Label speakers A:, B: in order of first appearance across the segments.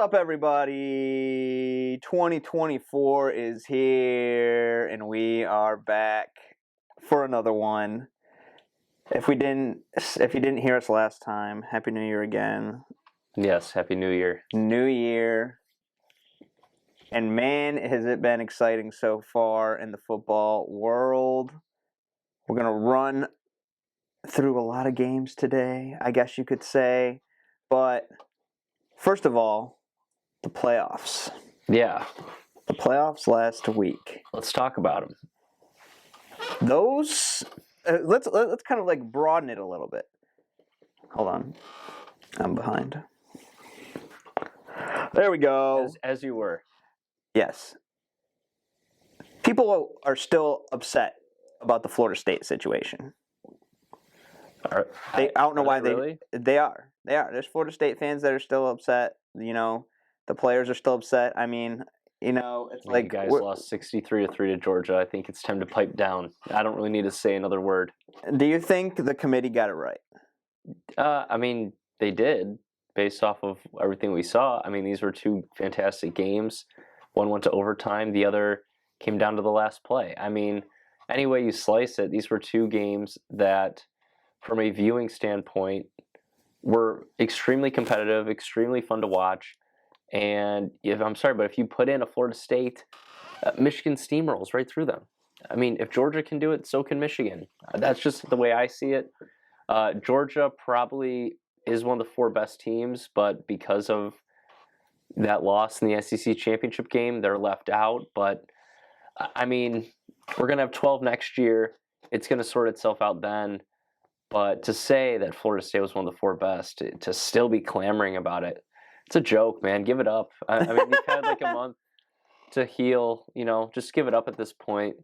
A: up, everybody? 2024 is here, and we are back for another one. If you didn't hear us last time, Happy New Year again.
B: Yes, Happy New Year.
A: New Year. And man, has it been exciting so far in the football world. We're going to run through a lot of games today, I guess you could say. But first of all, the playoffs.
B: Yeah.
A: The playoffs last week.
B: Let's talk about them.
A: Those, let's kind of like broaden it a little bit. Hold on. I'm behind. There we go.
B: As you were.
A: Yes. People are still upset about the Florida State situation. I don't know why they are. There's Florida State fans that are still upset. You know, the players are still upset. I mean, you know, it's like
B: you guys lost 63-3 to Georgia. I think it's time to pipe down. I don't really need to say another word.
A: Do you think the committee got it right?
B: I mean, they did based off of everything we saw. I mean, these were two fantastic games. One went to overtime. The other came down to the last play. I mean, any way you slice it, these were two games that, from a viewing standpoint, were extremely competitive, extremely fun to watch. And I'm sorry, but if you put in a Florida State, Michigan steamrolls right through them. I mean, if Georgia can do it, so can Michigan. That's just the way I see it. Georgia probably is one of the four best teams, but because of that loss in the SEC championship game, they're left out. But, I mean, we're going to have 12 next year. It's going to sort itself out then. But to say that Florida State was one of the four best, to still be clamoring about it, it's a joke, man. Give it up. I mean, you've had like a month to heal. You know, just give it up at this point.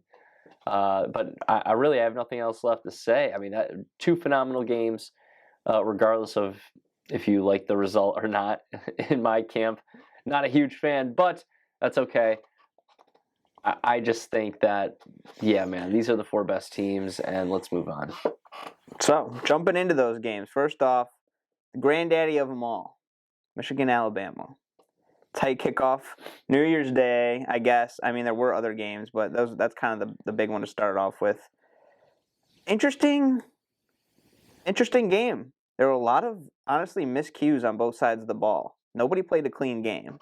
B: But I really have nothing else left to say. I mean, two phenomenal games, regardless of if you like the result or not. In my camp, not a huge fan, but that's okay. I just think that, yeah, man, these are the four best teams, and let's move on.
A: So, jumping into those games. First off, the granddaddy of them all, Michigan, Alabama. Tight kickoff, New Year's Day, I guess. I mean, there were other games, but that's kind of the big one to start off with. Interesting game. There were a lot of, honestly, miscues on both sides of the ball. Nobody played a clean game.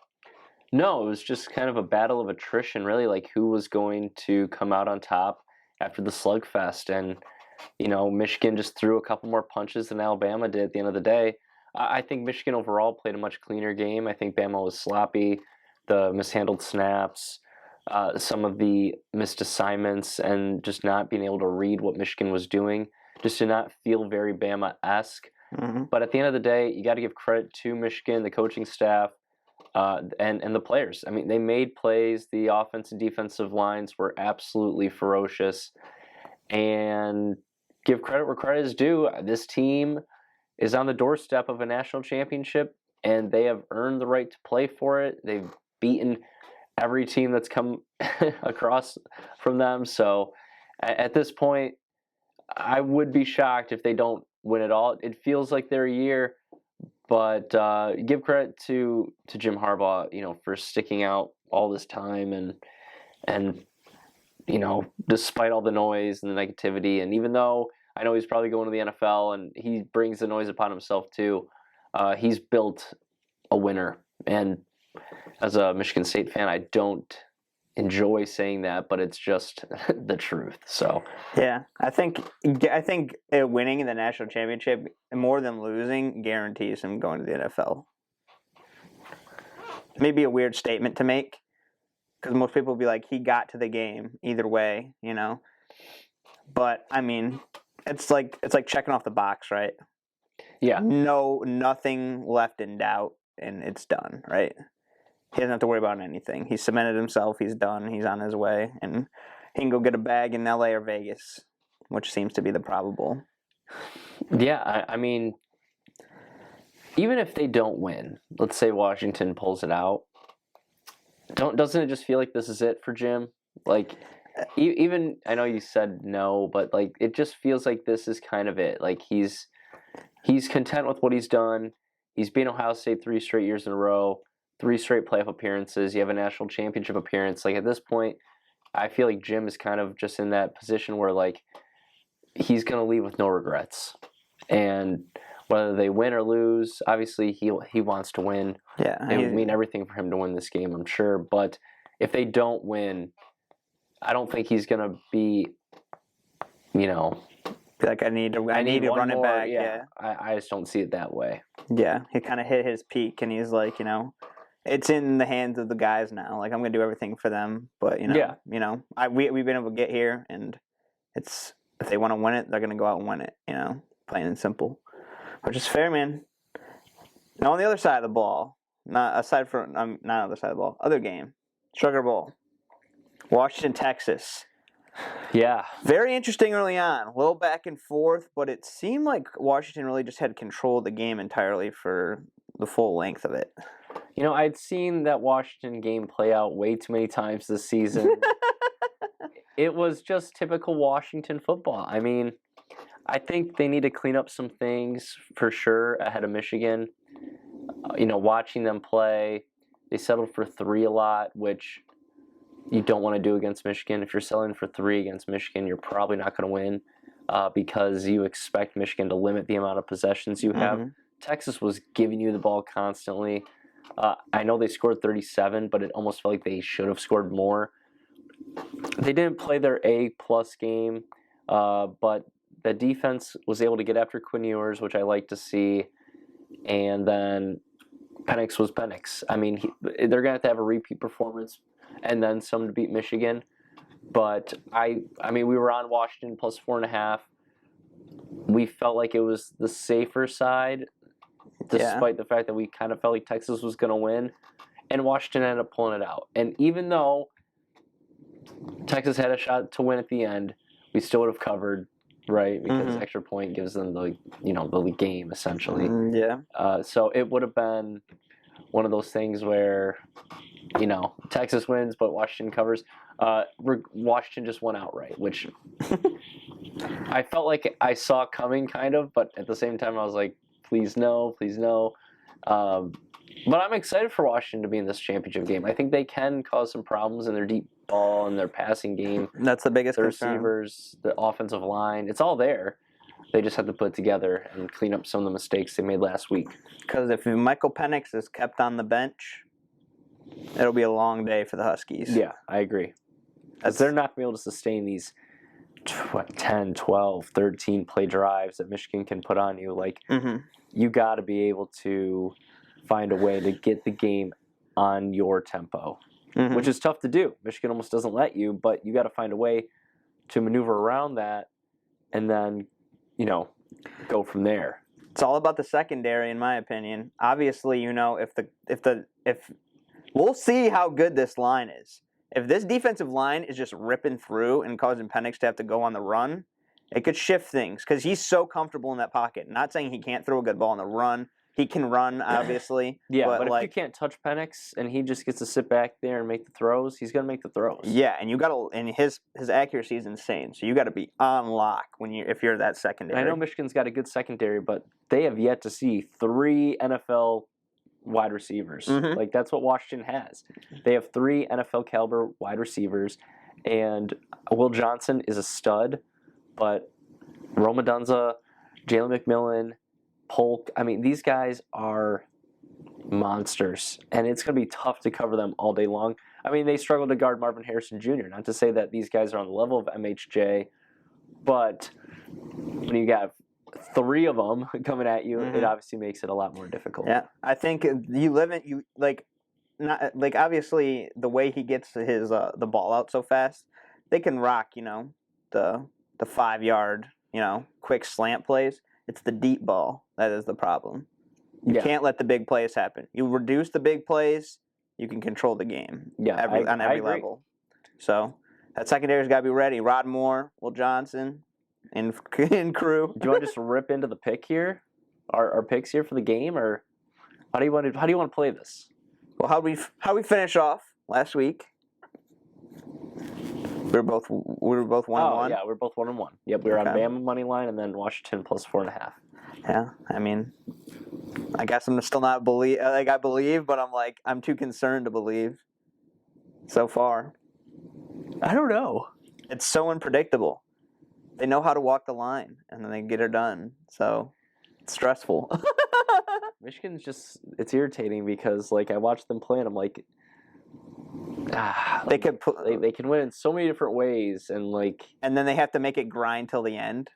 B: No, it was just kind of a battle of attrition, really, like who was going to come out on top after the slugfest. And, you know, Michigan just threw a couple more punches than Alabama did at the end of the day. I think Michigan overall played a much cleaner game. I think Bama was sloppy, the mishandled snaps, some of the missed assignments, and just not being able to read what Michigan was doing just did not feel very Bama-esque.
A: Mm-hmm.
B: But at the end of the day, you got to give credit to Michigan, the coaching staff, and the players. I mean, they made plays. The offense and defensive lines were absolutely ferocious. And give credit where credit is due. This team is on the doorstep of a national championship, and they have earned the right to play for it. They've beaten every team that's come across from them. So at this point, I would be shocked if they don't win it all. It feels like their year, but give credit to Jim Harbaugh, you know, for sticking out all this time and you know, despite all the noise and the negativity, and even though I know he's probably going to the NFL and he brings the noise upon himself too, he's built a winner. And as a Michigan State fan, I don't enjoy saying that, but it's just the truth. So
A: yeah, I think winning in the national championship more than losing guarantees him going to the NFL. Maybe a weird statement to make, because most people will be like, he got to the game either way, you know. But I mean, it's like checking off the box, right?
B: Yeah.
A: Nothing left in doubt, and it's done, right? He doesn't have to worry about anything. He's cemented himself. He's done. He's on his way, and he can go get a bag in LA or Vegas, which seems to be the probable.
B: Yeah, I mean, even if they don't win, let's say Washington pulls it out, doesn't it just feel like this is it for Jim? Like, even, I know you said no, but like it just feels like this is kind of it. Like he's content with what he's done. He's beaten Ohio State 3 straight years in a row. 3 straight playoff appearances. You have a national championship appearance. Like, at this point, I feel like Jim is kind of just in that position where, like, he's going to leave with no regrets. And whether they win or lose, obviously he wants to win.
A: Yeah,
B: It would mean everything for him to win this game, I'm sure. But if they don't win, I don't think he's going to be,
A: like I need to run it back. Yeah.
B: I just don't see it that way.
A: Yeah, he kind of hit his peak, and he's like, it's in the hands of the guys now. Like, I'm gonna do everything for them, but we've been able to get here, and it's if they want to win it, they're gonna go out and win it. Plain and simple, which is fair, man. Now on the other side of the ball, not other side of the ball, other game, Sugar Bowl, Washington, Texas.
B: Yeah.
A: Very interesting early on. A little back and forth, but it seemed like Washington really just had control of the game entirely for the full length of it.
B: I'd seen that Washington game play out way too many times this season. It was just typical Washington football. I mean, I think they need to clean up some things for sure ahead of Michigan. Watching them play, they settled for 3 a lot, which you don't want to do against Michigan. If you're selling for 3 against Michigan, you're probably not going to win because you expect Michigan to limit the amount of possessions you have. Mm-hmm. Texas was giving you the ball constantly. I know they scored 37, but it almost felt like they should have scored more. They didn't play their A-plus game, but the defense was able to get after Quinn Ewers, which I like to see. And then Penix was Penix. I mean, they're going to have a repeat performance and then some to beat Michigan. But, I mean, we were on Washington plus 4.5. We felt like it was the safer side, despite the fact that we kind of felt like Texas was going to win. And Washington ended up pulling it out. And even though Texas had a shot to win at the end, we still would have covered, right? Because extra point gives them the game, essentially. So it would have been one of those things where, Texas wins, but Washington covers. Washington just won outright, which I felt like I saw coming, kind of, but at the same time, I was like, please no, please no. But I'm excited for Washington to be in this championship game. I think they can cause some problems in their deep ball and their passing game.
A: That's the biggest concern.
B: Receivers, the offensive line, it's all there. They just have to put it together and clean up some of the mistakes they made last week.
A: Because if Michael Penix is kept on the bench, it'll be a long day for the Huskies.
B: Yeah, I agree. As they're not going to be able to sustain these 10, 12, 13 play drives that Michigan can put on you. Like, you got to be able to find a way to get the game on your tempo, which is tough to do. Michigan almost doesn't let you, but you got to find a way to maneuver around that and then, go from there.
A: It's all about the secondary, in my opinion. Obviously, if we'll see how good this line is. If this defensive line is just ripping through and causing Penix to have to go on the run, it could shift things because he's so comfortable in that pocket. Not saying he can't throw a good ball on the run. He can run, obviously.
B: Yeah, but if you can't touch Penix and he just gets to sit back there and make the throws, he's gonna make the throws.
A: Yeah, and his accuracy is insane. So you got to be on lock if you're that secondary.
B: I know Michigan's got a good secondary, but they have yet to see 3 NFL wide receivers. Like, that's what Washington has. They have 3 NFL caliber wide receivers, and Will Johnson is a stud, but Rome Odunze, Jalen McMillan, Polk, I mean, these guys are monsters, and it's going to be tough to cover them all day long. I mean, they struggled to guard Marvin Harrison Jr., not to say that these guys are on the level of MHJ, but when you got 3 of them coming at you, it obviously makes it a lot more difficult.
A: Yeah, I think obviously the way he gets his the ball out so fast, they can rock the 5-yard quick slant plays. It's the deep ball that is the problem. You can't let the big plays happen. You reduce the big plays, you can control the game.
B: Yeah,
A: on every level. So that secondary's got to be ready. Rod Moore, Will Johnson, and crew.
B: Do you want to just rip into the pick here, our picks here for the game, or how do you want to play this?
A: Well, how we finish off last week? We were both 1-1.
B: Yeah, we're both 1-1. Yep, we were on Bama money line and then Washington plus 4.5.
A: Yeah, I mean, I guess I'm still not believe. Like I believe, but I'm too concerned to believe. So far,
B: I don't know.
A: it's so unpredictable. They know how to walk the line, and then they get it done. So it's stressful.
B: Michigan's it's irritating because like I watch them play and I'm like,
A: They could
B: they can win in so many different ways and like.
A: And then they have to make it grind till the end.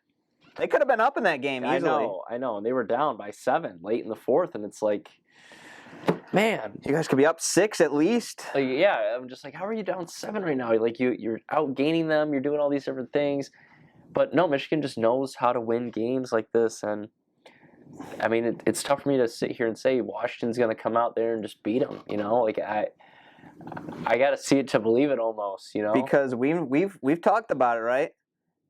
A: They could have been up in that game easily.
B: I know, and they were down by 7 late in the fourth, and it's like, man,
A: You guys could be up 6 at least.
B: like, yeah, I'm just like, how are you down 7 right now? Like you're outgaining them, you're doing all these different things, but no, Michigan just knows how to win games like this, and I mean, it's tough for me to sit here and say Washington's going to come out there and just beat them. You know, like I got to see it to believe it almost. You know,
A: Because we've talked about it, right?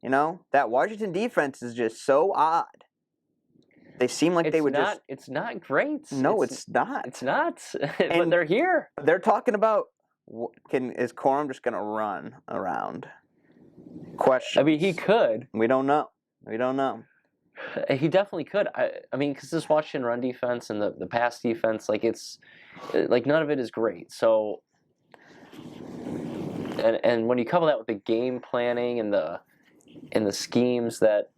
A: You know, that Washington defense is just so odd. They seem like they would just.
B: It's not great.
A: No, it's not.
B: It's not. But they're here.
A: They're talking about is Corum just going to run around? Question.
B: I mean, he could.
A: We don't know. We don't know.
B: He definitely could. I mean, because this Washington run defense and the pass defense, like it's like none of it is great. So, and when you couple that with the game planning and the schemes that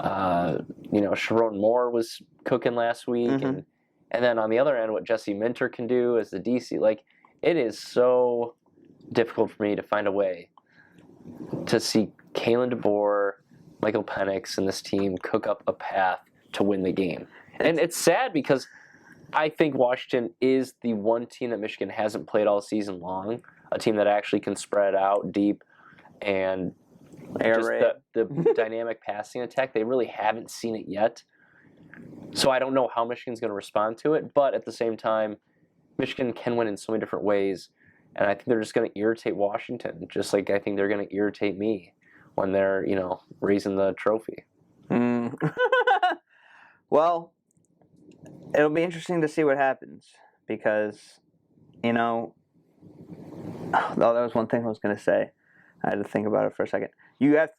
B: Sharon Moore was cooking last week,
A: Mm-hmm.
B: and then on the other end, what Jesse Minter can do as the DC, like it is so difficult for me to find a way to see Kalen DeBoer, Michael Penix, and this team cook up a path to win the game. And it's sad because I think Washington is the one team that Michigan hasn't played all season long, a team that actually can spread out deep and just the dynamic passing attack. They really haven't seen it yet. So I don't know how Michigan's going to respond to it, but at the same time, Michigan can win in so many different ways, and I think they're just going to irritate Washington, just like I think they're going to irritate me when they're, raising the trophy.
A: Well, it'll be interesting to see what happens because, oh, that was one thing I was going to say. I had to think about it for a second.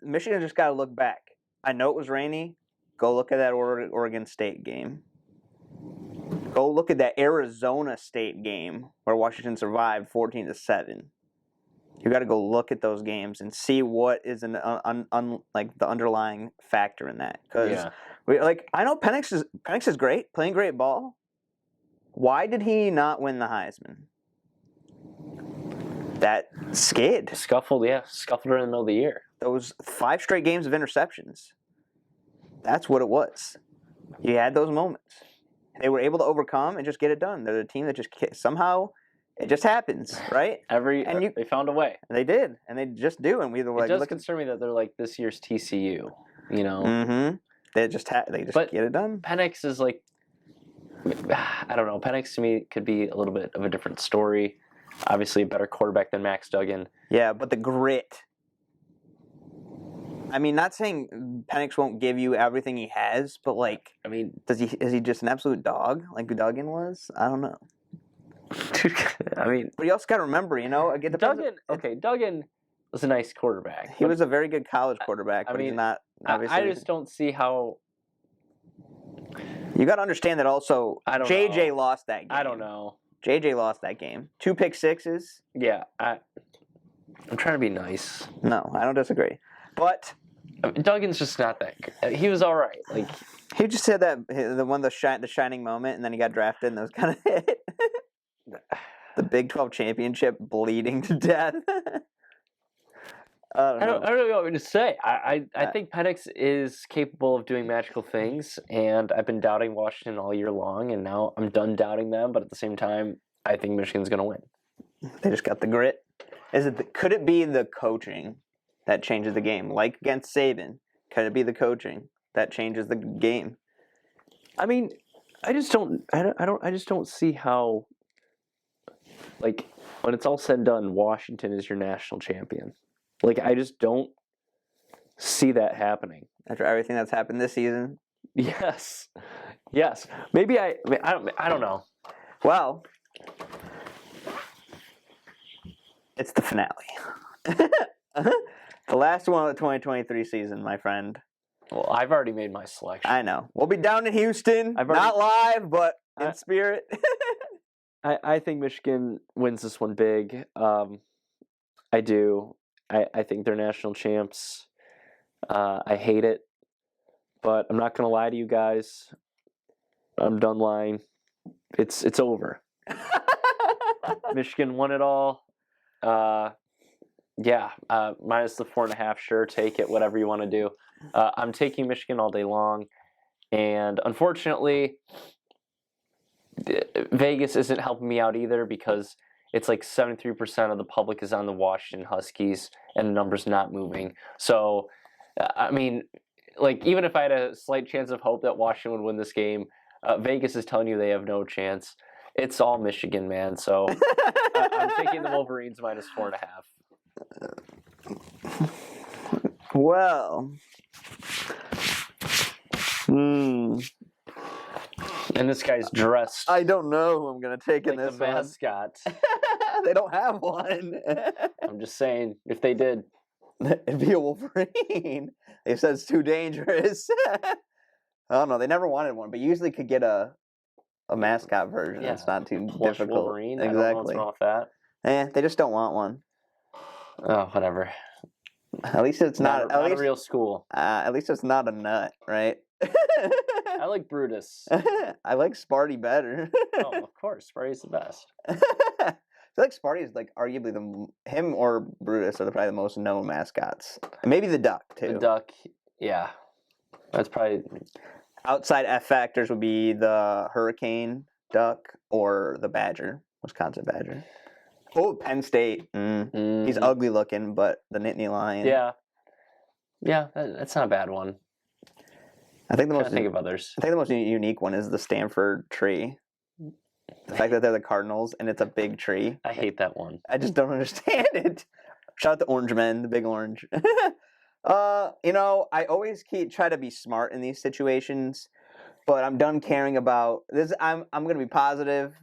A: Michigan just got to look back. I know it was rainy. Go look at that Oregon State game. Go look at that Arizona State game where Washington survived 14-7. You got to go look at those games and see what is like the underlying factor in that. Because I know Penix is great, playing great ball. Why did he not win the Heisman? That skid.
B: Scuffled in the middle of the year.
A: Those 5 straight games of interceptions. That's what it was. You had those moments. They were able to overcome and just get it done. They're the team that just somehow it just happens, right?
B: They found a way.
A: They did, and they just do. And we were like,
B: it does concern me that they're like this year's TCU.
A: Mm-hmm. They just get it done.
B: Penix is like, I don't know. Penix to me could be a little bit of a different story. Obviously, a better quarterback than Max Duggan.
A: Yeah, but the grit. I mean, not saying Penix won't give you everything he has, but is he just an absolute dog like Duggan was? I don't know.
B: I mean,
A: but you also got to remember,
B: Duggan was a nice quarterback.
A: He was a very good college quarterback, but he's not. Obviously,
B: I just don't see how.
A: You got to understand that also. JJ lost that game.
B: I don't know.
A: JJ lost that game. 2 pick sixes.
B: Yeah, I'm trying to be nice.
A: No, I don't disagree. But
B: Duggan's just not that good. He was all right. Like
A: he just had the shining moment, and then he got drafted, and that was kind of it. The Big 12 championship, bleeding to death. I don't
B: know what to say. I think Penix is capable of doing magical things, and I've been doubting Washington all year long, and now I'm done doubting them. But at the same time, I think Michigan's going to win.
A: They just got the grit. Could it be the coaching that changes the game, like against Saban? Could it be the coaching that changes the game?
B: I mean, I just don't see how. Like when it's all said and done, Washington is your national champion. Like I just don't see that happening
A: after everything that's happened this season.
B: Yes. Maybe I don't know.
A: Well, it's the finale. The last one of the 2023 season, my friend.
B: Well, I've already made my selection.
A: I know. We'll be down in Houston, not live, but in spirit.
B: I think Michigan wins this one big. I do. I think they're national champs. I hate it, but I'm not gonna lie to you guys. I'm done lying. It's over. Michigan won it all. Yeah, minus the 4.5. Sure, take it. Whatever you want to do. I'm taking Michigan all day long, and unfortunately, Vegas isn't helping me out either because it's like 73% of the public is on the Washington Huskies, and the number's not moving. So, I mean, like even if I had a slight chance of hope that Washington would win this game, Vegas is telling you they have no chance. It's all Michigan, man. So I'm taking the Wolverines minus 4.5.
A: Well,
B: and this guy's dressed.
A: I don't know who I'm gonna take
B: like
A: in this
B: the mascot.
A: They don't have one.
B: I'm just saying, if they did,
A: it'd be a Wolverine. They said it's too dangerous. I don't know. They never wanted one, but you usually could get a mascot version.
B: Yeah,
A: It's not too
B: plush
A: difficult.
B: Wolverine.
A: Exactly.
B: I don't know what's wrong with that.
A: They just don't want one.
B: Oh, whatever.
A: At least it's not
B: a real school.
A: At least it's not a nut, right?
B: I like Brutus.
A: I like Sparty better.
B: Oh, of course, Sparty's the best.
A: I feel like Sparty is like arguably him or Brutus are probably the most known mascots. And maybe the Duck too.
B: The Duck, yeah, that's probably.
A: Outside F factors would be the Hurricane Duck or the Badger, Wisconsin Badger. Oh, Penn State. He's ugly looking, but the Nittany Lion.
B: Yeah, that's not a bad one.
A: I think the
B: think of others.
A: I think the most unique one is the Stanford tree. The fact that they're the Cardinals and it's a big tree.
B: I hate that one.
A: I just don't understand it. Shout out to Orange Men, the big orange. I always try to be smart in these situations, but I'm done caring about this. I'm gonna be positive.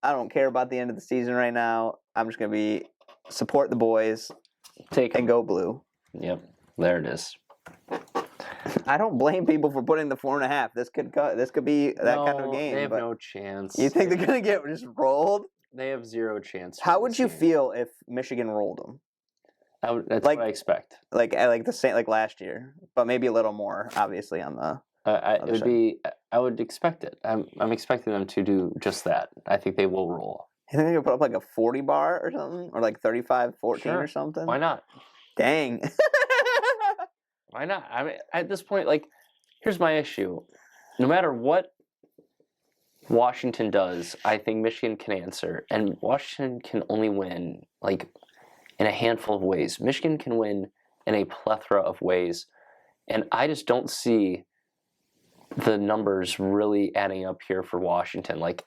A: I don't care about the end of the season right now. I'm just gonna support the boys, and go blue.
B: Yep, there it is.
A: I don't blame people for putting the 4.5. This could be that kind of game.
B: They have no chance.
A: You think they're gonna get just rolled?
B: They have zero chance.
A: How would you feel if Michigan rolled them?
B: That's what I expect.
A: Like the same like last year, but maybe a little more, obviously on the.
B: I would expect it. I'm expecting them to do just that. I think they will roll.
A: You think they could put up like a 40 bar or something, or like 35-14 or something?
B: Why not?
A: Dang.
B: Why not? I mean, at this point, like, here's my issue. No matter what Washington does, I think Michigan can answer, and Washington can only win like in a handful of ways. Michigan can win in a plethora of ways, and I just don't see the numbers really adding up here for Washington. Like,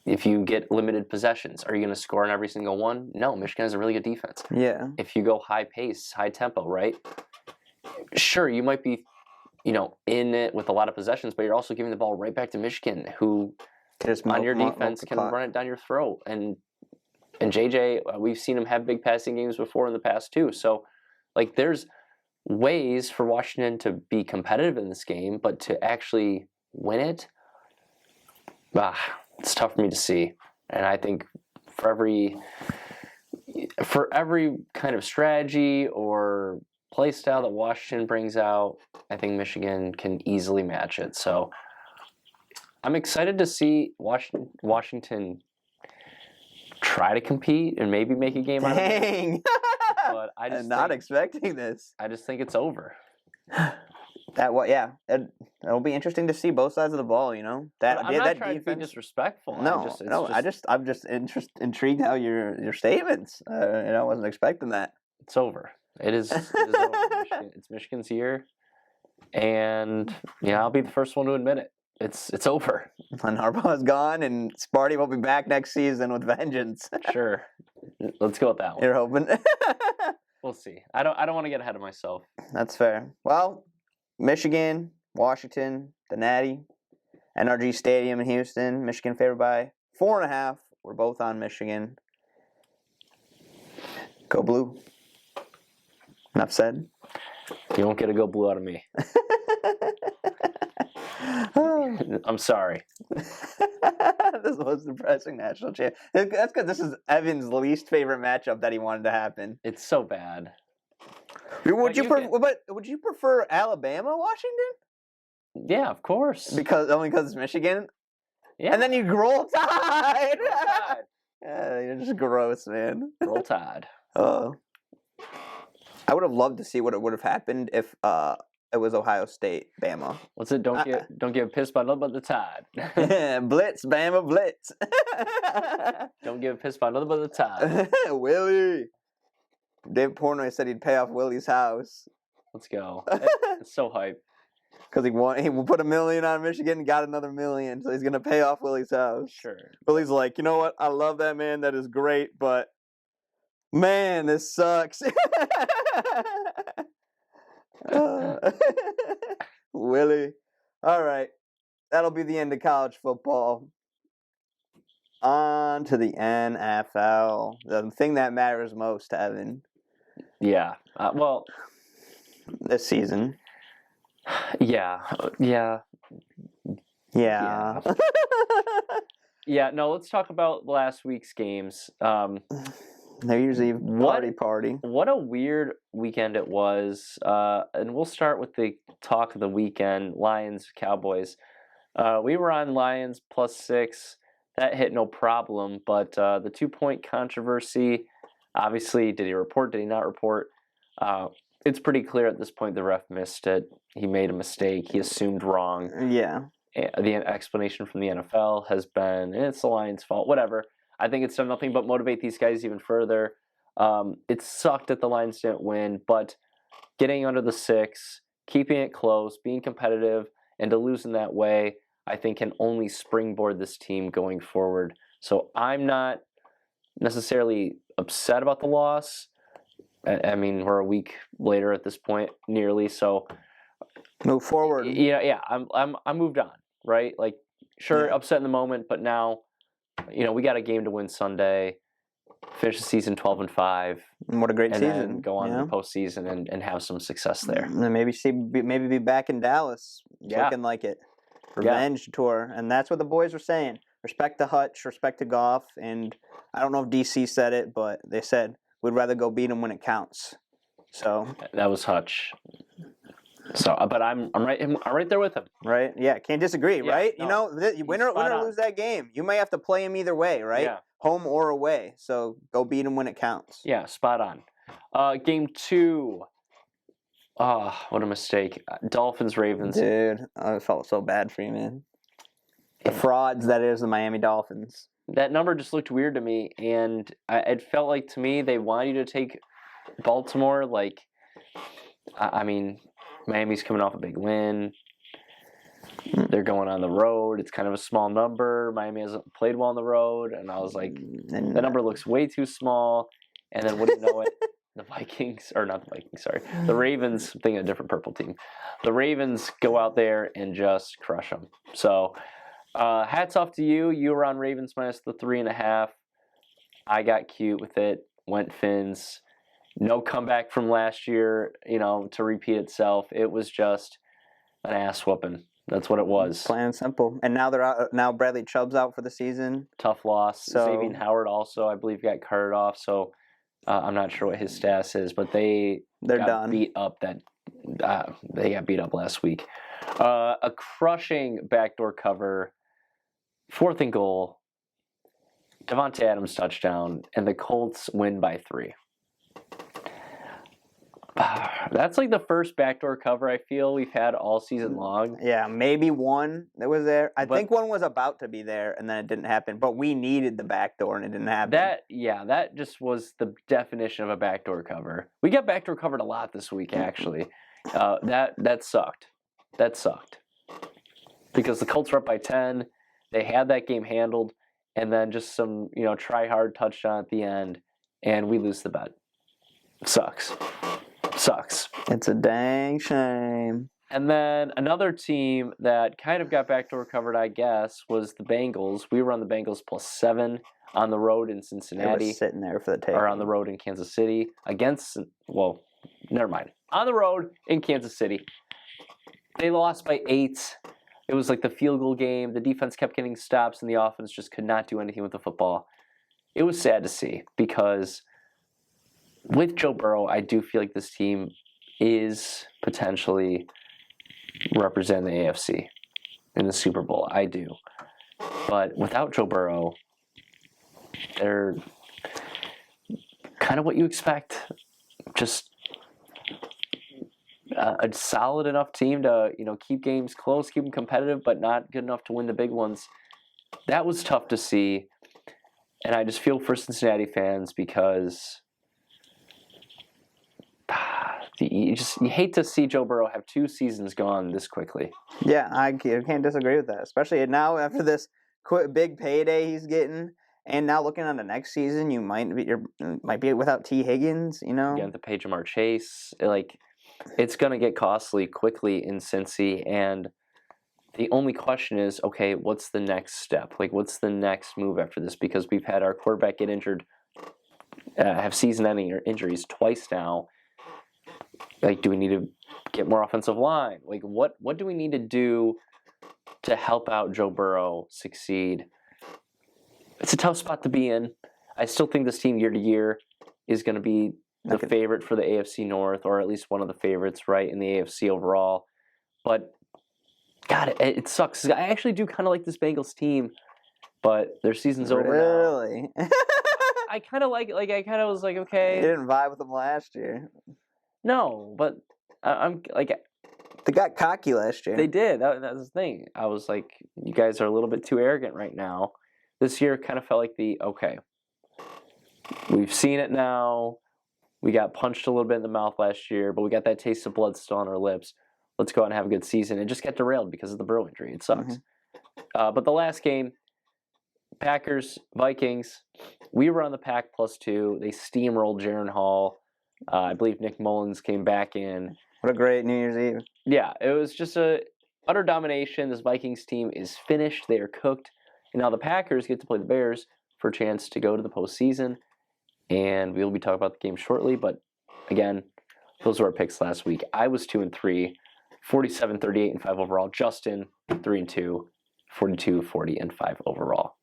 B: if you get limited possessions, are you going to score on every single one? No, Michigan has a really good defense.
A: Yeah.
B: If you go high pace, high tempo, right? Sure, you might be, in it with a lot of possessions, but you're also giving the ball right back to Michigan, who on your defense can run it down your throat. And JJ, we've seen him have big passing games before in the past too. So, like, there's ways for Washington to be competitive in this game, but to actually win it, it's tough for me to see. And I think for every kind of strategy or play style that Washington brings out, I think Michigan can easily match it. So I'm excited to see Washington try to compete and maybe make a game out of it. But
A: I'm not expecting this.
B: I just think it's over.
A: It'll be interesting to see both sides of the ball. I'm
B: not trying to be disrespectful.
A: I'm just intrigued how your statements. I wasn't expecting that.
B: It's over. It is over. It's Michigan's year, and I'll be the first one to admit it. It's over.
A: And Harbaugh's gone, and Sparty will be back next season with vengeance.
B: Sure, let's go with that one.
A: You're hoping.
B: We'll see. I don't want to get ahead of myself.
A: That's fair. Well, Michigan, Washington, the Natty, NRG Stadium in Houston. Michigan favored by 4.5. We're both on Michigan. Go blue. Enough said.
B: You won't get a go blue out of me. I'm sorry.
A: This was depressing national champ. That's because this is Evan's least favorite matchup that he wanted to happen.
B: It's so bad.
A: Would you prefer Alabama, Washington?
B: Yeah, of course.
A: Only because it's Michigan.
B: Yeah.
A: And then you roll Tide.
B: Roll Tide.
A: Yeah, you're just gross, man.
B: Roll Tide.
A: I would have loved to see what it would have happened if it was Ohio State, Bama.
B: What's it? Don't get pissed by nothing but the Tide.
A: Blitz, Bama, blitz.
B: Don't get pissed by nothing but the Tide.
A: Willie. Dave Portnoy said he'd pay off Willie's house.
B: Let's go. It's so hype.
A: Because he put $1 million on Michigan and got another $1 million, so he's gonna pay off Willie's house.
B: Sure.
A: Willie's like, you know what? I love that man. That is great, but man, this sucks. Willie. All right. That'll be the end of college football. On to the NFL. The thing that matters most to Evan.
B: Yeah. Well,
A: this season.
B: Yeah. Yeah.
A: Yeah.
B: Yeah. No, let's talk about last week's games.
A: They're usually party.
B: What a weird weekend it was. And we'll start with the talk of the weekend, Lions, Cowboys. We were on Lions +6. That hit no problem, but the 2-point controversy, obviously, did he report, did he not report? It's pretty clear at this point the ref missed it. He made a mistake. He assumed wrong.
A: Yeah.
B: The explanation from the NFL has been, it's the Lions' fault, whatever. I think it's done nothing but motivate these guys even further. It sucked that the Lions didn't win, but getting under the 6, keeping it close, being competitive, and to lose in that way, I think can only springboard this team going forward. So I'm not necessarily upset about the loss. I mean, we're a week later at this point, nearly. So
A: move forward.
B: Yeah. I'm moved on, right? Like, sure, upset in the moment, but now, we got a game to win Sunday. Finish the season 12-5.
A: What a great season!
B: Then go on to the postseason and have some success there.
A: And maybe be back in Dallas, looking like it. Revenge tour, and that's what the boys were saying. Respect to Hutch, respect to Goff, and I don't know if DC said it, but they said we'd rather go beat them when it counts. So
B: that was Hutch. So, but I'm right there with him.
A: Right? Yeah, can't disagree. Yeah, right? No, win or lose that game, you may have to play him either way, right?
B: Yeah.
A: Home or away. So go beat him when it counts.
B: Yeah, spot on. Game 2. Oh, what a mistake. Dolphins, Ravens.
A: Dude, I felt so bad for you, man. The frauds that is the Miami Dolphins.
B: That number just looked weird to me, and it felt like to me they wanted you to take Baltimore. Like, I mean, Miami's coming off a big win. They're going on the road. It's kind of a small number. Miami hasn't played well on the road, and I was like, that number looks way too small. And then wouldn't know it. The Ravens, I'm thinking a different purple team. The Ravens go out there and just crush them. So, hats off to you. You were on Ravens minus the 3.5. I got cute with it. Went Fins. No comeback from last year, to repeat itself. It was just an ass whooping. That's what it was.
A: Plain and simple. And now they're out. Now Bradley Chubb's out for the season.
B: Tough loss. So, Xavier Howard also, I believe, got carted off. So. I'm not sure what his status is, but they're
A: done.
B: Beat up they got beat up last week. A crushing backdoor cover, 4th and goal, Devontae Adams touchdown, and the Colts win by 3. That's like the first backdoor cover I feel we've had all season long.
A: Yeah, maybe one that was there. I think one was about to be there, and then it didn't happen. But we needed the backdoor, and it didn't happen.
B: That just was the definition of a backdoor cover. We got backdoor covered a lot this week, actually. That sucked. That sucked. Because the Colts were up by 10. They had that game handled, and then just some, try-hard touchdown at the end, and we lose the bet. Sucks.
A: It's a dang shame.
B: And then another team that kind of got backdoor covered, I guess, was the Bengals. We were on the Bengals +7 on the road in Cincinnati.
A: They were sitting there for the take.
B: Or on the road in Kansas City never mind. On the road in Kansas City. They lost by 8. it was like the field goal game. The defense kept getting stops, and the offense just could not do anything with the football. It was sad to see because with Joe Burrow, I do feel like this team is potentially representing the AFC in the Super Bowl. I do. But without Joe Burrow, they're kind of what you expect. Just a solid enough team to, keep games close, keep them competitive, but not good enough to win the big ones. That was tough to see. And I just feel for Cincinnati fans because you hate to see Joe Burrow have 2 seasons gone this quickly.
A: Yeah, I can't disagree with that. Especially now after this big payday he's getting, and now looking on the next season, you might be without T. Higgins.
B: You have to pay Jamar Chase. It's gonna get costly quickly in Cincy, and the only question is, okay, what's the next step? What's the next move after this? Because we've had our quarterback get injured, have season-ending injuries twice now. Do we need to get more offensive line? What do we need to do to help out Joe Burrow succeed? It's a tough spot to be in. I still think this team year to year is going to be the favorite for the AFC North, or at least one of the favorites, right, in the AFC overall. But God, it sucks. I actually do kind of like this Bengals team, but their season's over now.
A: Really?
B: I kind of like it. I kind of was like, okay.
A: You didn't vibe with them last year.
B: No, but I'm like.
A: They got cocky last year.
B: They did. That was the thing. I was like, you guys are a little bit too arrogant right now. This year kind of felt like okay, we've seen it now. We got punched a little bit in the mouth last year, but we got that taste of blood still on our lips. Let's go out and have a good season. It just got derailed because of the Burrow injury. It sucks. Mm-hmm. But the last game, Packers, Vikings, we were on the Pack +2. They steamrolled Jaron Hall. I believe Nick Mullins came back in.
A: What a great New Year's Eve.
B: Yeah, it was just a utter domination. This Vikings team is finished. They are cooked. And now the Packers get to play the Bears for a chance to go to the postseason. And we'll be talking about the game shortly. But again, those were our picks last week. I was 2-3, 47, 38, and 5 overall. Justin, 3-2, 42, 40, and 5 overall.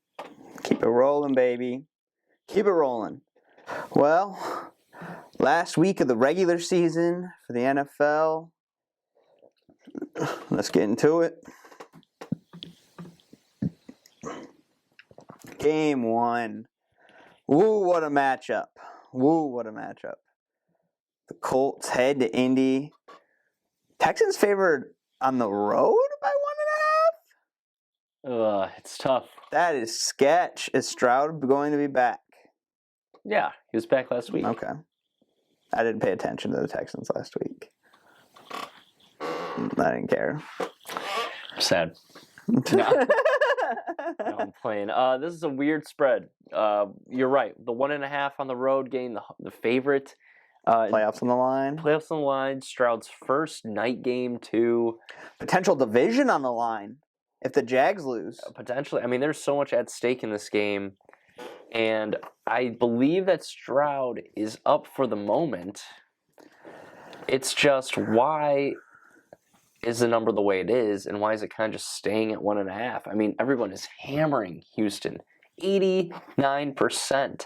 A: Keep it rolling, baby. Keep it rolling. Well, last week of the regular season for the NFL. Let's get into it. Game 1. Woo, what a matchup. Woo, what a matchup. The Colts head to Indy. Texans favored on the road by 1.5?
B: It's tough.
A: That is sketch. Is Stroud going to be back?
B: Yeah, he was back last week.
A: Okay. I didn't pay attention to the Texans last week. I didn't care.
B: Sad. No. No, I'm playing. This is a weird spread. You're right. The 1.5 on the road game, the favorite.
A: Playoffs on the line.
B: Playoffs on the line. Stroud's first night game, too.
A: Potential division on the line if the Jags lose.
B: Potentially. I mean, there's so much at stake in this game. And I believe that Stroud is up for the moment. It's just, why is the number the way it is, and why is it kind of just staying at 1.5? I mean, everyone is hammering Houston. 89%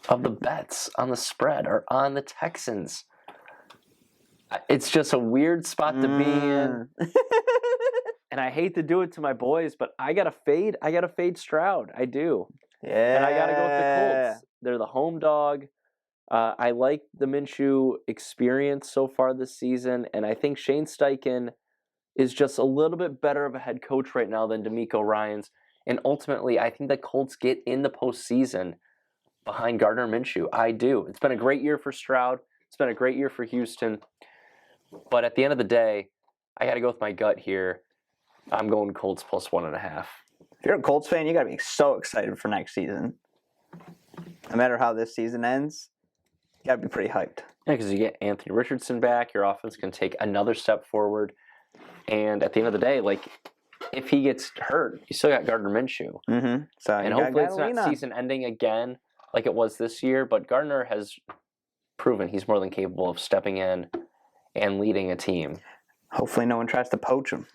B: of the bets on the spread are on the Texans. It's just a weird spot to be in. And I hate to do it to my boys, but I gotta fade Stroud. I do.
A: Yeah.
B: And I gotta go with the Colts. They're the home dog. I like the Minshew experience so far this season, and I think Shane Steichen is just a little bit better of a head coach right now than DeMeco Ryans. And ultimately, I think the Colts get in the postseason behind Gardner Minshew. I do. It's been a great year for Stroud. It's been a great year for Houston. But at the end of the day, I got to go with my gut here. I'm going Colts plus 1.5.
A: If you're a Colts fan, you got to be so excited for next season. No matter how this season ends, you got to be pretty hyped.
B: Yeah, because you get Anthony Richardson back. Your offense can take another step forward. And at the end of the day, if he gets hurt, you still got Gardner Minshew.
A: Mm-hmm. So
B: and hopefully it's not season ending again like it was this year. But Gardner has proven he's more than capable of stepping in and leading a team.
A: Hopefully no one tries to poach him.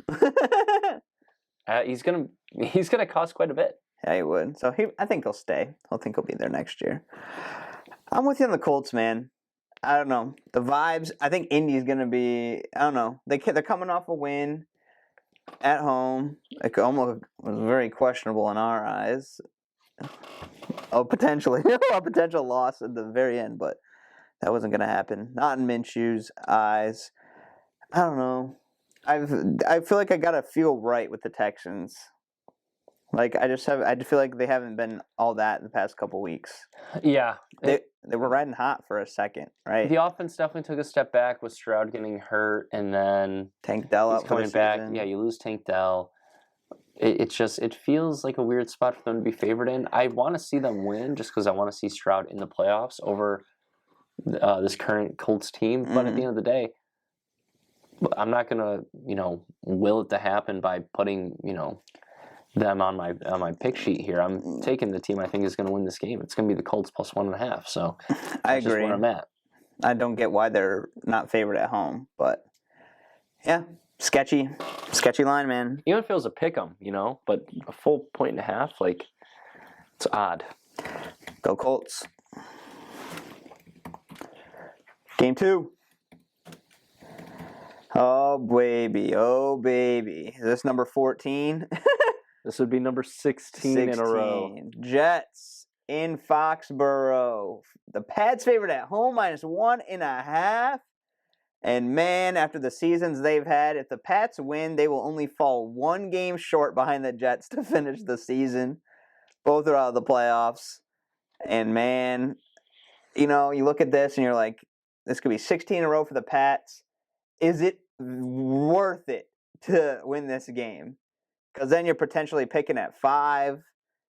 B: He's gonna cost quite a bit.
A: Yeah, he would. So I think he'll stay. I think he'll be there next year. I'm with you on the Colts, man. I don't know. The vibes, I think Indy's going to be, I don't know. They're coming off a win at home. It almost was very questionable in our eyes. Oh, potentially. A potential loss at the very end, but that wasn't going to happen. Not in Minshew's eyes. I don't know. I feel like I got to feel right with the Texans. Like I feel like they haven't been all that in the past couple weeks.
B: Yeah.
A: They were riding hot for a second, right?
B: The offense definitely took a step back with Stroud getting hurt, and then
A: Tank Dell
B: he's
A: out for
B: coming
A: the
B: back.
A: season.
B: Yeah, you lose Tank Dell. It feels like a weird spot for them to be favored in. I want to see them win just because I want to see Stroud in the playoffs over this current Colts team. But at the end of the day, I'm not gonna will it to happen by putting them on my pick sheet here. I'm taking the team I think is going to win this game. It's going to be the Colts plus 1.5. So
A: I agree.
B: Just where I'm at.
A: I don't get why they're not favored at home, but yeah, sketchy line, man.
B: Even if it was a pick 'em, but a full 1.5, like it's odd.
A: Go Colts. Game 2. Oh baby. Is this number 14?
B: This would be number 16 in a row.
A: Jets in Foxborough. The Pats favored at home -1.5. And man, after the seasons they've had, if the Pats win, they will only fall one game short behind the Jets to finish the season. Both are out of the playoffs. And man, you look at this and you're like, this could be 16 in a row for the Pats. Is it worth it to win this game? Because then you're potentially picking at 5.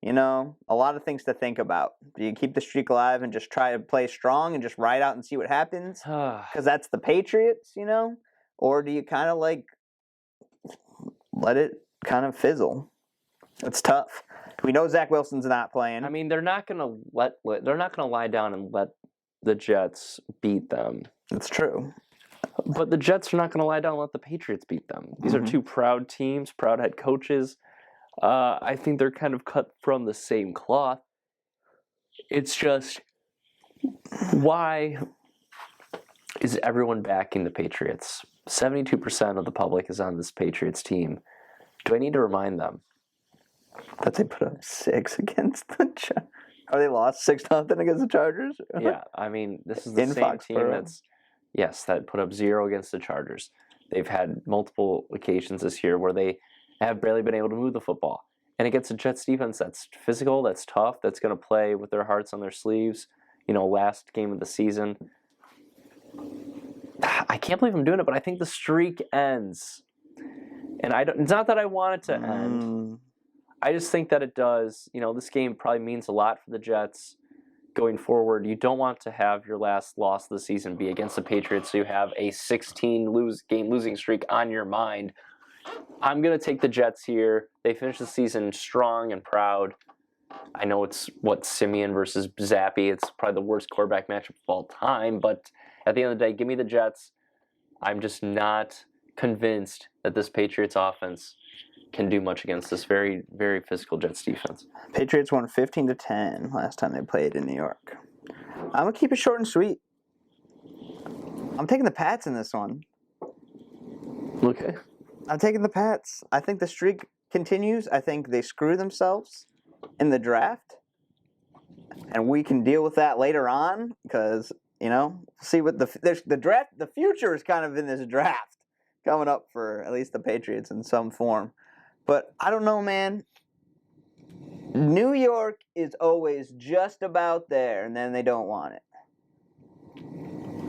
A: A lot of things to think about. Do you keep the streak alive and just try to play strong and just ride out and see what happens? Because that's the Patriots, Or do you kind of let it kind of fizzle? It's tough. We know Zach Wilson's not playing.
B: I mean, they're not gonna lie down and let the Jets beat them.
A: That's true.
B: But the Jets are not going to lie down and let the Patriots beat them. These are two proud teams, proud head coaches. I think they're kind of cut from the same cloth. It's just, why is everyone backing the Patriots? 72% of the public is on this Patriots team. Do I need to remind them?
A: That they put up 6 against the Chargers. Or they lost 6-0 against the Chargers?
B: Yeah, I mean, this is the same team that put up 0 against the Chargers. They've had multiple occasions this year where they have barely been able to move the football. And against a Jets defense that's physical, that's tough, that's going to play with their hearts on their sleeves, last game of the season. I can't believe I'm doing it, but I think the streak ends. And it's not that I want it to end. I just think that it does. This game probably means a lot for the Jets going forward. You don't want to have your last loss of the season be against the Patriots, so you have a 16-game losing streak on your mind. I'm going to take the Jets here. They finish the season strong and proud. I know it's Simeon versus Zappy. It's probably the worst quarterback matchup of all time, but at the end of the day, give me the Jets. I'm just not convinced that this Patriots offense can do much against this very, very physical Jets defense.
A: Patriots won 15-10 last time they played in New York. I'm going to keep it short and sweet. I'm taking the Pats in this one.
B: Okay.
A: I'm taking the Pats. I think the streak continues. I think they screw themselves in the draft. And we can deal with that later on because, see what the draft, the future is kind of in this draft coming up for at least the Patriots in some form. But I don't know, man. New York is always just about there, and then they don't want it.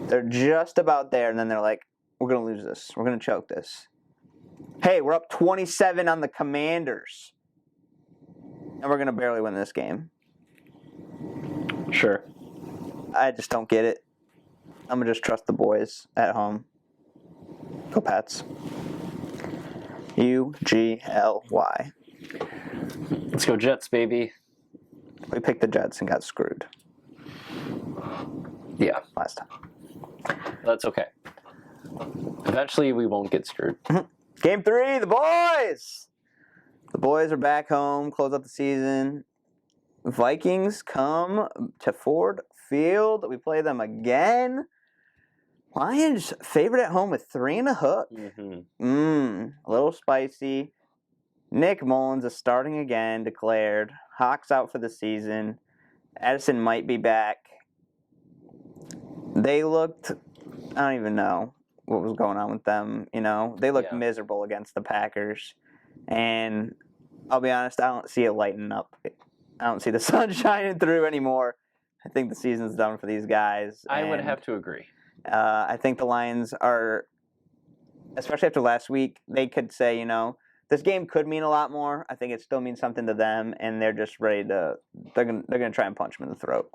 A: They're just about there, and then they're like, we're going to lose this. We're going to choke this. Hey, we're up 27 on the Commanders, and we're going to barely win this game.
B: Sure.
A: I just don't get it. I'm going to just trust the boys at home. Go Pats. UGLY.
B: Let's go Jets, baby.
A: We picked the Jets and got screwed.
B: Yeah.
A: Last time.
B: That's okay. Eventually, we won't get screwed.
A: Game 3, the boys! The boys are back home, close out the season. Vikings come to Ford Field. We play them again. Lions favorite at home with 3.5. A little spicy. Nick Mullins is starting again, declared. Hawks out for the season. Addison might be back. They looked, I don't even know what was going on with them. They looked miserable against the Packers. And I'll be honest, I don't see it lighting up. I don't see the sun shining through anymore. I think the season's done for these guys.
B: I would have to agree.
A: I think the Lions are, especially after last week, they could say, this game could mean a lot more. I think it still means something to them, and they're just ready to. They're gonna try and punch them in the throat.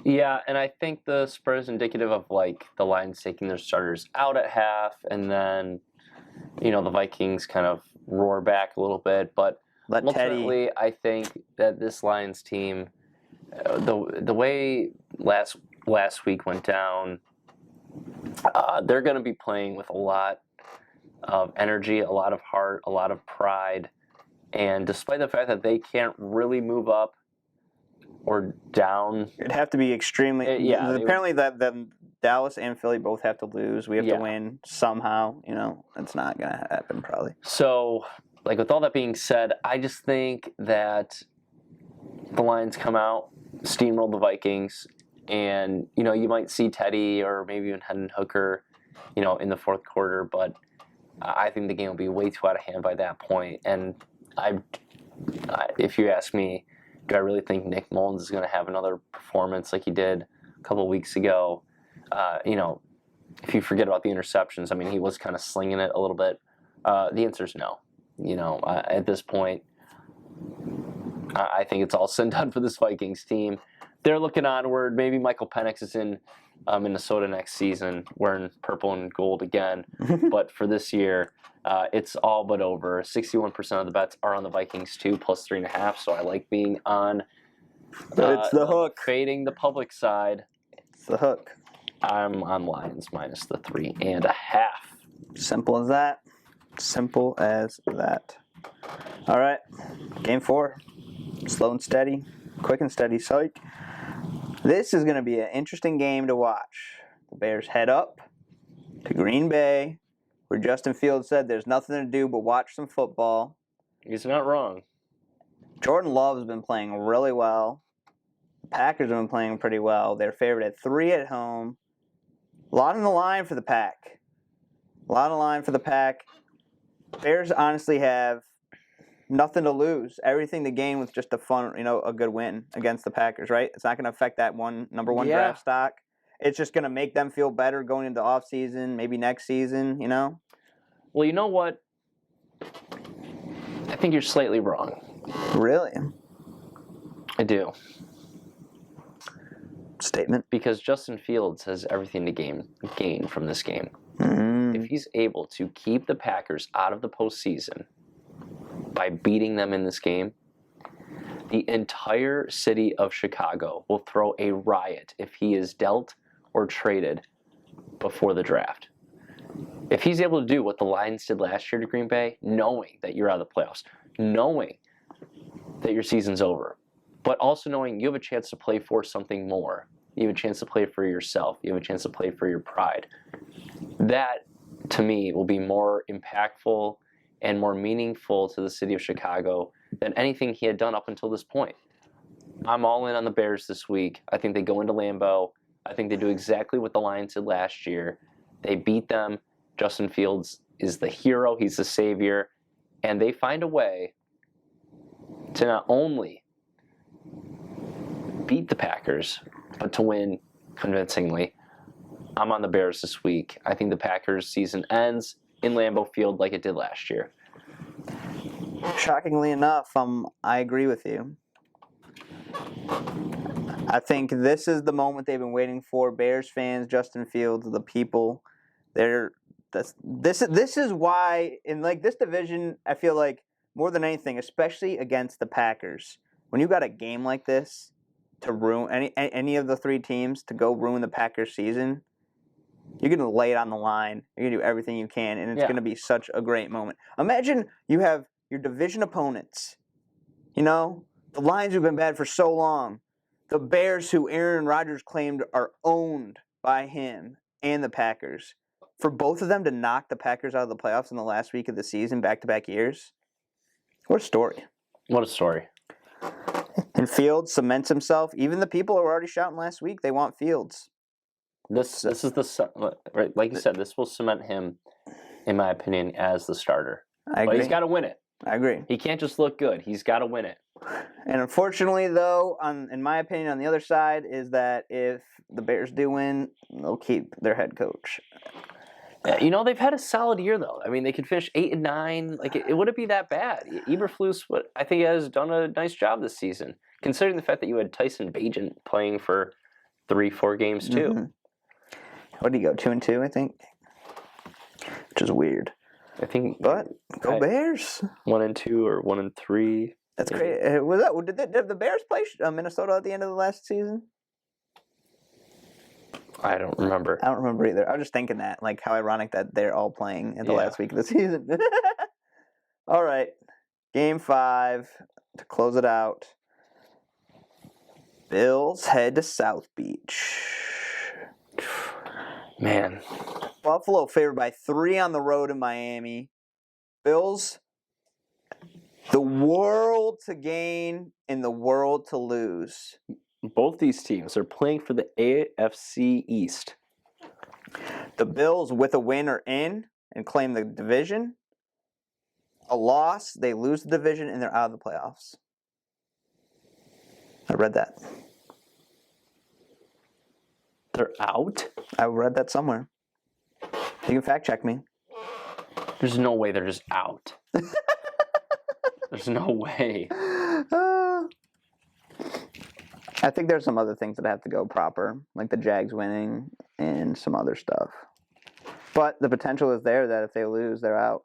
B: Yeah, and I think the spread is indicative of the Lions taking their starters out at half, and then the Vikings kind of roar back a little bit. But ultimately, I think that this Lions team, the way last week went down, they're going to be playing with a lot of energy, a lot of heart, a lot of pride. And despite the fact that they can't really move up or down,
A: it'd have to be extremely. Apparently, that Dallas and Philly both have to lose. We have to win somehow. It's not going to happen probably.
B: So, with all that being said, I just think that the Lions come out, steamroll the Vikings, and you might see Teddy or maybe even Hendon Hooker, in the fourth quarter, but I think the game will be way too out of hand by that point. And if you ask me, do I really think Nick Mullins is going to have another performance like he did a couple of weeks ago? If you forget about the interceptions, I mean, he was kind of slinging it a little bit. The answer is no. At this point, I think it's all said and done for this Vikings team. They're looking onward. Maybe Michael Penix is in Minnesota next season wearing purple and gold again. But for this year, it's all but over. 61% of the bets are on the Vikings too, plus 3.5. So I like being on.
A: It's the hook.
B: Fading the public side.
A: It's the hook.
B: I'm on Lions minus the 3.5.
A: Simple as that. Simple as that. All right. Game 4. Slow and steady. Quick and steady. Psych. This is going to be an interesting game to watch. The Bears head up to Green Bay, where Justin Fields said there's nothing to do but watch some football.
B: He's not wrong.
A: Jordan Love has been playing really well. The Packers have been playing pretty well. They're favored at 3 at home. A lot on the line for the Pack. Bears honestly have nothing to lose. Everything to gain with just a good win against the Packers, right? It's not going to affect that number one draft stock. It's just going to make them feel better going into the offseason, maybe next season,
B: Well, you know what? I think you're slightly wrong.
A: Really?
B: I do.
A: Statement.
B: Because Justin Fields has everything to gain from this game. If he's able to keep the Packers out of the postseason by beating them in this game, the entire city of Chicago will throw a riot if he is dealt or traded before the draft. If he's able to do what the Lions did last year to Green Bay, knowing that you're out of the playoffs, knowing that your season's over, but also knowing you have a chance to play for something more, you have a chance to play for yourself, you have a chance to play for your pride, that, to me, will be more impactful and more meaningful to the city of Chicago than anything he had done up until this point. I'm all in on the Bears this week. I think they go into Lambeau. I think they do exactly what the Lions did last year. They beat them. Justin Fields is the hero. He's the savior. And they find a way to not only beat the Packers, but to win convincingly. I'm on the Bears this week. I think the Packers season ends in Lambeau Field like it did last year.
A: Shockingly enough, I agree with you. I think this is the moment they've been waiting for. Bears fans, Justin Fields, the people. This is why in this division, I feel like more than anything, especially against the Packers, when you got a game like this to ruin any of the 3 teams to go ruin the Packers season, you're going to lay it on the line. You're going to do everything you can, and it's going to be such a great moment. Imagine you have your division opponents. You know, the Lions who've been bad for so long. The Bears who Aaron Rodgers claimed are owned by him and the Packers. For both of them to knock the Packers out of the playoffs in the last week of the season, back-to-back years. What a story.
B: What a story.
A: And Fields cements himself. Even the people who were already shouting last week, they want Fields.
B: This is right, like you said, this will cement him, in my opinion, as the starter.
A: I agree.
B: But he's got to win it.
A: I agree.
B: He can't just look good. He's got to win it.
A: And unfortunately, though, in my opinion, on the other side, is that if the Bears do win, they'll keep their head coach.
B: You know, they've had a solid year, though. I mean, they could finish 8-9. Like, it wouldn't be that bad. Eberflus, I think, has done a nice job this season, considering the fact that you had Tyson Bagent playing for 3-4 games, too.
A: Mm-hmm. What did he go, 2-2, I think? Which is weird.
B: I think.
A: But, go Bears.
B: 1-2 or 1-3.
A: That's crazy. Did the Bears play Minnesota at the end of the last season?
B: I don't remember.
A: I don't remember either. I was just thinking that, like, how ironic that they're all playing in the last week of the season. All right. Game 5 to close it out. Bills head to South Beach.
B: Man.
A: Buffalo favored by 3 on the road in Miami. Bills, the world to gain and the world to lose.
B: Both these teams are playing for the AFC East.
A: The Bills, with a win, are in and claim the division. A loss, they lose the division and they're out of the playoffs. I read that.
B: They're out?
A: I read that somewhere. You can fact check me.
B: There's no way they're just out. There's no way.
A: I think there's some other things that have to go proper, like the Jags winning and some other stuff. But the potential is there that if they lose, they're out.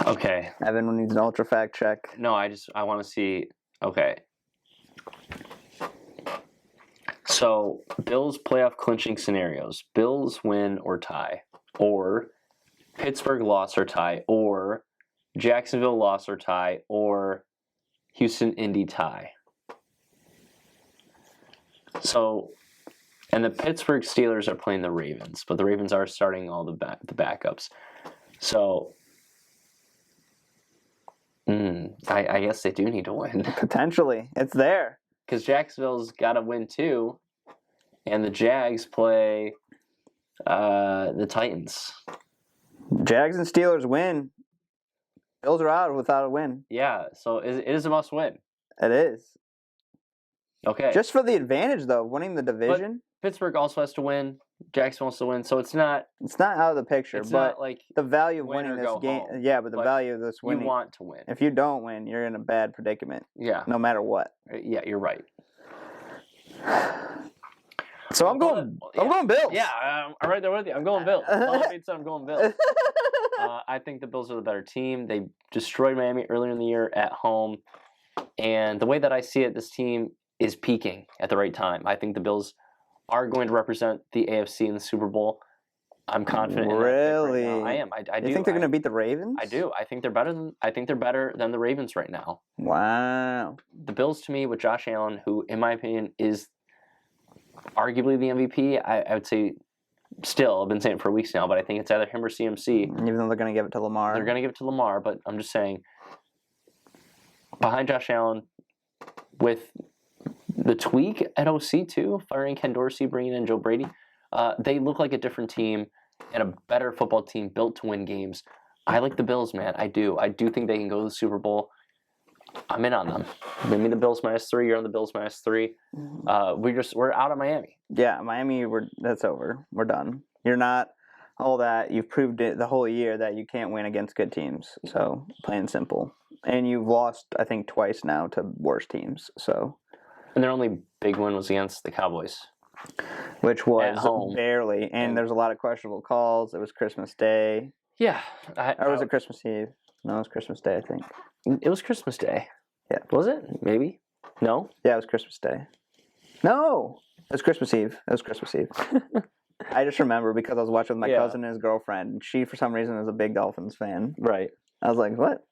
B: Okay.
A: Evan needs an ultra fact check.
B: No, I want to see. Okay. So, Bills playoff clinching scenarios. Bills win or tie. Or Pittsburgh loss or tie. Or Jacksonville loss or tie. Or Houston Indy tie. So, and the Pittsburgh Steelers are playing the Ravens, but the Ravens are starting all the backups. So, I guess they do need to win.
A: Potentially. It's there.
B: Because Jacksonville's got to win too, and the Jags play the Titans.
A: Jags and Steelers win. Bills are out without a win.
B: Yeah, so it is a must-win.
A: It is.
B: Okay.
A: Just for the advantage, though, winning the division.
B: But Pittsburgh also has to win. Jackson wants to win, so it's not.
A: It's not out of the picture,
B: It's
A: but
B: not like
A: the value of
B: win
A: winning
B: or
A: this
B: go
A: game.
B: home.
A: Yeah, but the
B: But
A: value of this winning.
B: you want to win.
A: If you don't win, you're in a bad predicament.
B: Yeah.
A: No matter what.
B: Yeah, you're right.
A: So I'm going Bills.
B: Yeah, I'm right there with you. I'm going Bills. I'm going Bills. I think the Bills are the better team. They destroyed Miami earlier in the year at home. And the way that I see it, this team is peaking at the right time. I think the Bills are going to represent the AFC in the Super Bowl. I'm confident.
A: Really?
B: In that right now. I am. I do.
A: You think they're going to beat the Ravens?
B: I do. I think they're better than the Ravens right now.
A: Wow.
B: The Bills, to me, with Josh Allen, who, in my opinion, is arguably the MVP, I would say still, I've been saying it for weeks now, but I think it's either him or CMC.
A: Even though they're going to give it to Lamar.
B: They're going to give it to Lamar, but I'm just saying, behind Josh Allen, with the tweak at OC too, firing Ken Dorsey, bringing in Joe Brady, they look like a different team and a better football team built to win games. I like the Bills, man. I do. I do think they can go to the Super Bowl. I'm in on them. Give me the Bills -3. You're on the Bills -3. We're out of Miami.
A: Yeah, Miami. That's over. We're done. You're not all that. You've proved it the whole year that you can't win against good teams. So plain and simple. And you've lost, I think, twice now to worse teams. So.
B: And their only big win was against the Cowboys,
A: which was
B: at home.
A: Barely. And there's a lot of questionable calls. It was Christmas Day.
B: Yeah.
A: Or was it Christmas Eve? No, it was Christmas Day, I think.
B: It was Christmas Day.
A: Yeah.
B: Was it? Maybe? No?
A: Yeah, it was Christmas Day. No! It was Christmas Eve. It was Christmas Eve. I just remember because I was watching with my
B: Yeah.
A: cousin and his girlfriend, and she, for some reason, is a big Dolphins fan.
B: Right.
A: I was like, what?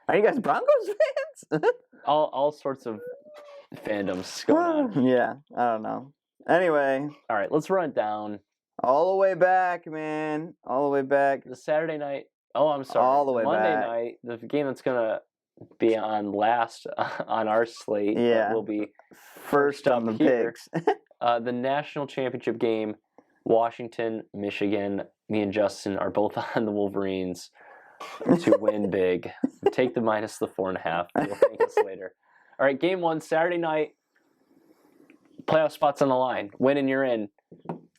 A: Are you guys Broncos fans?
B: All sorts of fandoms going on.
A: Yeah, I don't know. Anyway,
B: All right, let's run it down.
A: all the way back, man. All the way back.
B: The Saturday night. Oh, I'm sorry.
A: All the way
B: Monday
A: back.
B: night. The game that's gonna be on last on our slate.
A: Yeah.
B: Will be
A: First on the
B: here.
A: picks.
B: The national championship game. Washington, Michigan. Me and Justin are both on the Wolverines to win big. Take the minus the 4.5. We'll thank us later. All right, game 1, Saturday night. Playoff spots on the line. Win and you're in.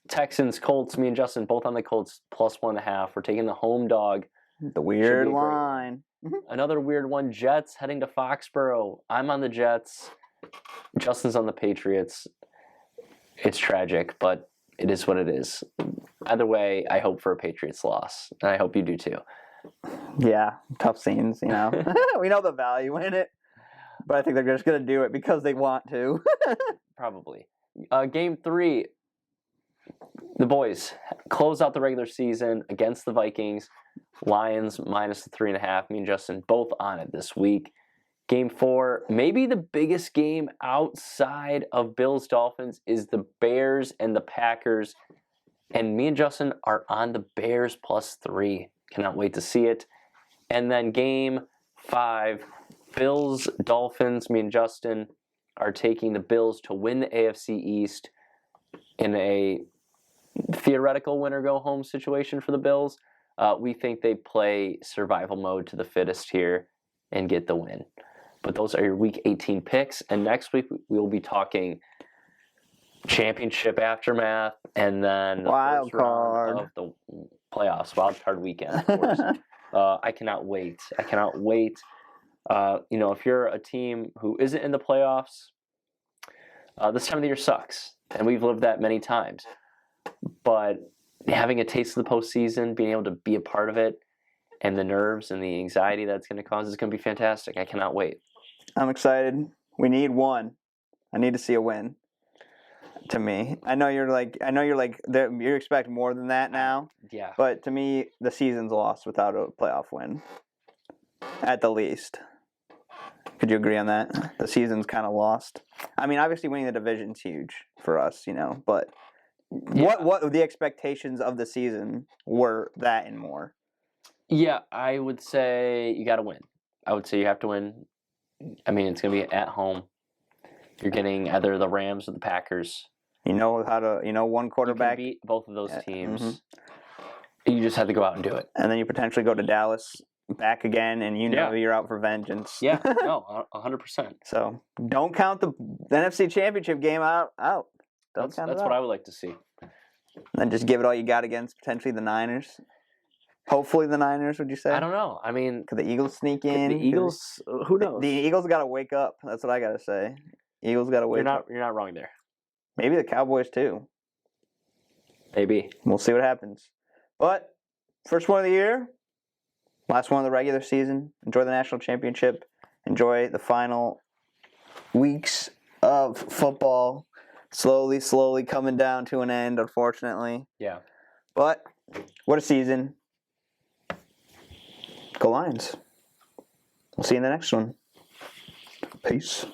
B: Texans, Colts. Me and Justin both on the Colts plus 1.5. We're taking the home dog.
A: The weird line.
B: Another weird one. Jets heading to Foxborough. I'm on the Jets. Justin's on the Patriots. It's tragic, but it is what it is. Either way, I hope for a Patriots loss, and I hope you do too.
A: Yeah, tough scenes, you know. We know the value in it, but I think they're just going to do it because they want to.
B: Probably. Game 3, the boys close out the regular season against the Vikings. Lions minus the 3.5. Me and Justin both on it this week. Game 4, maybe the biggest game outside of Bills-Dolphins is the Bears and the Packers. And me and Justin are on the Bears plus 3. Cannot wait to see it. And then game 5, Bills-Dolphins. Me and Justin are taking the Bills to win the AFC East in a theoretical winner-go-home situation for the Bills. We think they play survival mode to the fittest here and get the win. But those are your Week 18 picks. And next week, we will be talking championship aftermath and then the
A: Wild
B: first round
A: card
B: of the playoffs, wild card weekend, of course. I cannot wait. I cannot wait. If you're a team who isn't in the playoffs, this time of the year sucks. And we've lived that many times. But having a taste of the postseason, being able to be a part of it, and the nerves and the anxiety that's going to cause is going to be fantastic. I cannot wait.
A: I'm excited. We need one. I need to see a win. To me, I know you're like you expect more than that now.
B: Yeah.
A: But to me, the season's lost without a playoff win, at the least. Could you agree on that? The season's kind of lost. I mean, obviously winning the division's huge for us, but what the expectations of the season were that and more.
B: Yeah, I would say you got to win. I would say you have to win. I mean, it's going to be at home. You're getting either the Rams or the Packers.
A: You know how to, one quarterback.
B: You can beat both of those teams.
A: Mm-hmm.
B: You just have to go out and do it.
A: And then you potentially go to Dallas back again, and you're out for vengeance.
B: Yeah, no, 100%.
A: So don't count the NFC Championship game out.
B: That's what I would like to see.
A: And just give it all you got against potentially the Niners. Hopefully the Niners, would you say?
B: I don't know. I mean,
A: could the Eagles sneak in?
B: The Eagles, who knows?
A: The Eagles got to wake up. That's what I got to say. Eagles got to wake up.
B: You're not wrong there.
A: Maybe the Cowboys too.
B: Maybe.
A: We'll see what happens. But first one of the year, last one of the regular season. Enjoy the national championship. Enjoy the final weeks of football. Slowly coming down to an end, unfortunately.
B: Yeah.
A: But what a season. Go Lions. We'll see you in the next one. Peace.